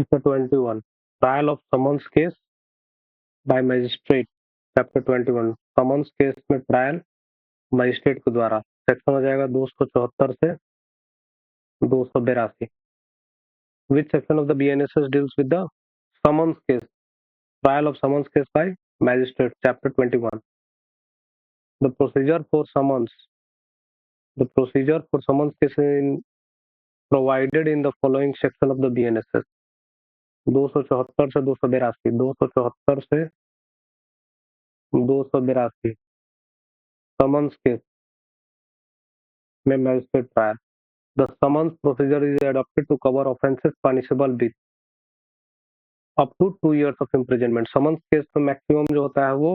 Chapter 21 trial of summons case by magistrate. Chapter 21 summons case में trial magistrate के द्वारा। Section हो जाएगा 274 से 282। Which section of the BNSS deals with the summons case? Trial of summons case by magistrate. Chapter 21. The procedure for summons. The procedure for summons case is provided in the following section of the BNSS. 274 से 282। 274 से 282 summons case में magistrate trial. The summons procedure is adopted to cover offences punishable with up to 2 years of imprisonment. Summons case में maximum जो होता है वो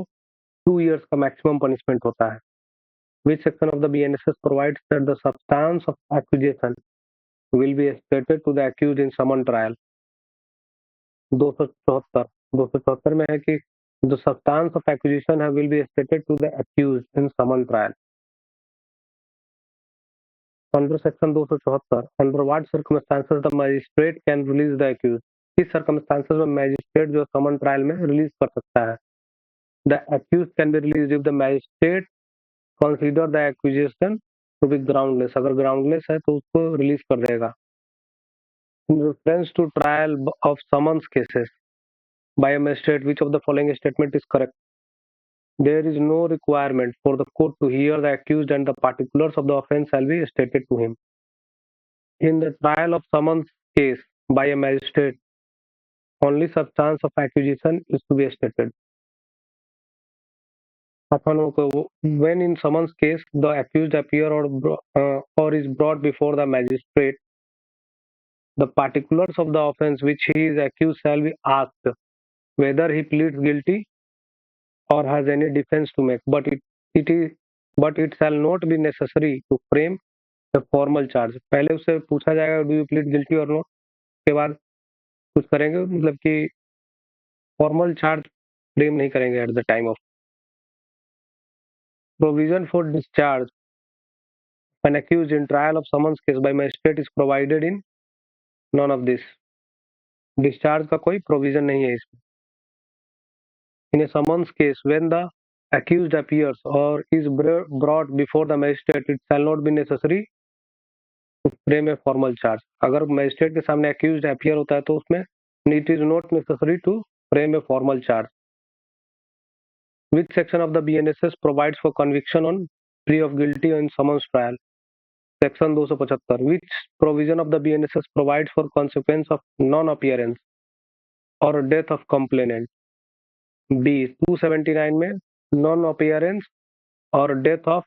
2 years का maximum punishment होता है. Which section of the BNSS provides that the substance of accusation will be stated to the accused in summon trial? 274 में है कि the substance of accusation will be stated to the accused in summon trial. Under section 274, under what circumstances the magistrate can release the accused? किस circumstances में magistrate जो summon trial में release कर सकता है? The accused can be released if the magistrate consider the accusation to be groundless. अगर groundless है तो उसको release कर देगा. In reference to trial of summons cases by a magistrate, which of the following statement is correct? There is no requirement for the court to hear the accused and the particulars of the offence shall be stated to him. In the trial of summons case by a magistrate, only substance of accusation is to be stated. When in summons case the accused appear or is brought before the magistrate, the particulars of the offence which he is accused shall be asked, whether he pleads guilty or has any defense to make, but it shall not be necessary to frame a formal charge. पहले उससे पूछा जाएगा do you plead guilty और not, के बाद कुछ करेंगे, मतलब कि फॉर्मल चार्ज फ्रेम नहीं करेंगे at the time of. Provision for discharge an accused in trial of summons case by magistrate is provided in none of this. Discharge का कोई प्रोविजन नहीं है इसमें. In a summons case, when the accused appears or is brought before the magistrate, it shall not be necessary to frame a formal charge. अगर magistrate के सामने accused appear होता है तो उसमें it is not necessary to frame a formal charge. Which section of the BNSS provides for conviction on plea of guilty in summons trial? Section 275. Which provision of the BNSS provides for consequence of non-appearance or death of complainant? B. 279 में non appearance और death of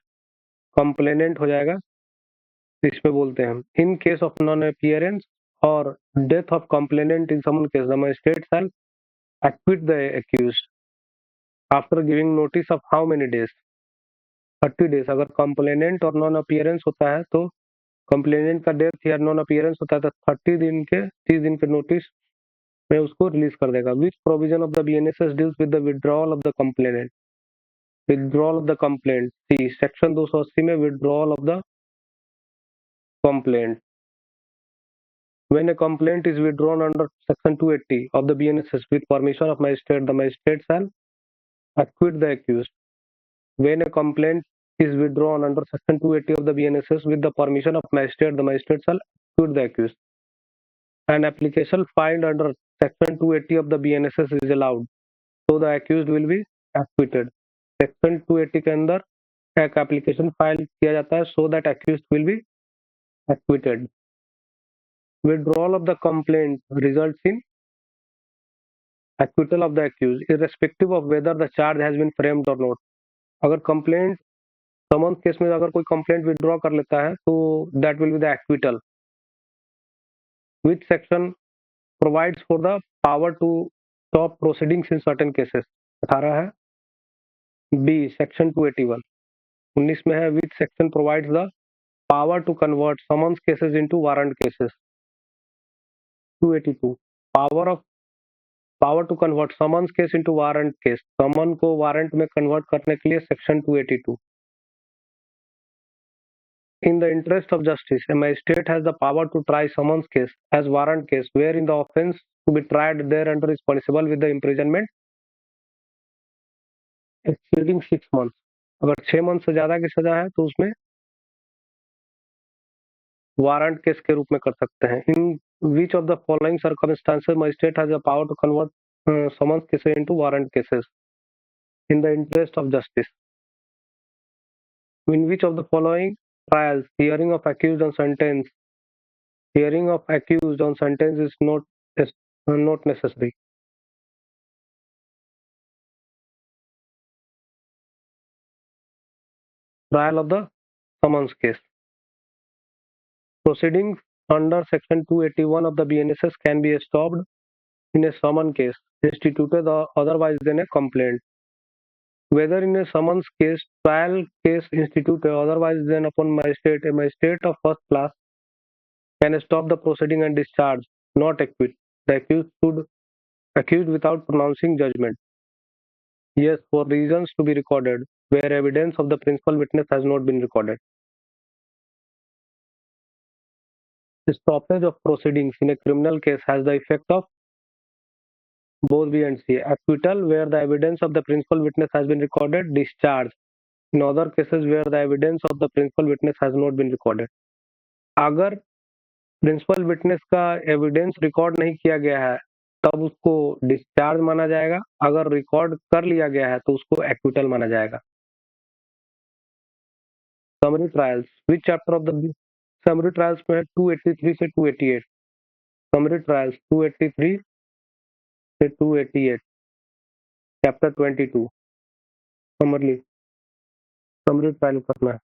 complainant हो जाएगा. इसमें बोलते हैं in case of non appearance और death of complainant in summon case the magistrate shall acquit the accused after giving notice of how many days? 30 days. अगर complainant और non appearance होता है तो कंप्लेनेंट का डेथ या नॉन अपीयरेंस होता है तो 30 दिन के नोटिस में उसको रिलीज कर देगा. Which provision of the BNSS deals with the withdrawal of the complainant? Withdrawal of the complaint. See section 280 में withdrawal of the complaint. When a complaint is withdrawn under section 280 of the BNSS with permission of magistrate, the magistrate shall acquit the accused. When a complaint is withdrawn under section 280 of the BNSS with the permission of magistrate, the magistrate shall acquit the accused. An application filed under section 280 of the BNSS is allowed, so the accused will be acquitted. Section 280 के अंदर एक application file किया जाता है so that accused will be acquitted. Withdrawal of the complaint results in acquittal of the accused irrespective of whether the charge has been framed or not. अगर complaint summons case में अगर कोई complaint withdraw कर लेता है तो that will be the acquittal. Which section provides for the power to stop proceedings in certain cases? 18 है. B section 281. 19 में है which section provides the power to convert summons cases into warrant cases? 282. Power to convert summons case into warrant case. Summon को warrant में convert करने के लिए section 282. In the interest of justice, a magistrate has the power to try someone's case as warrant case, wherein the offence to be tried thereunder is punishable with the imprisonment exceeding 6 months. अगर 6 month से ज्यादा की सजा है तो उसमें warrant case के रूप में कर सकते हैं. इन which of the following circumstances magistrate has the power to convert summons cases into warrant cases in the interest of justice? In which of the following trials hearing of accused on sentence is not necessary? Trial of the summons case. Proceedings under Section 281 of the BNSS can be stopped in a summons case instituted otherwise than a complaint. Whether in a summons case, trial case instituted otherwise than upon magistrate, a magistrate of first class can stop the proceeding and discharge, not acquit. The accused without pronouncing judgment. Yes, for reasons to be recorded, where evidence of the principal witness has not been recorded. The stoppage of proceedings in a criminal case has the effect of both B and C. Acquittal, where the evidence of the principal witness has been recorded. Discharge, in other cases where the evidence of the principal witness has not been recorded. अगर principal witness का evidence record नहीं किया गया है तब उसको discharge माना जाएगा. अगर रिकॉर्ड कर लिया गया है तो उसको एक्विटल माना जाएगा. Summary trials. Which chapter of the summary trials में है 283 से 288. समरी ट्रायल्स 283 से 288. चैप्टर 22 समरी ट्रायल करना है.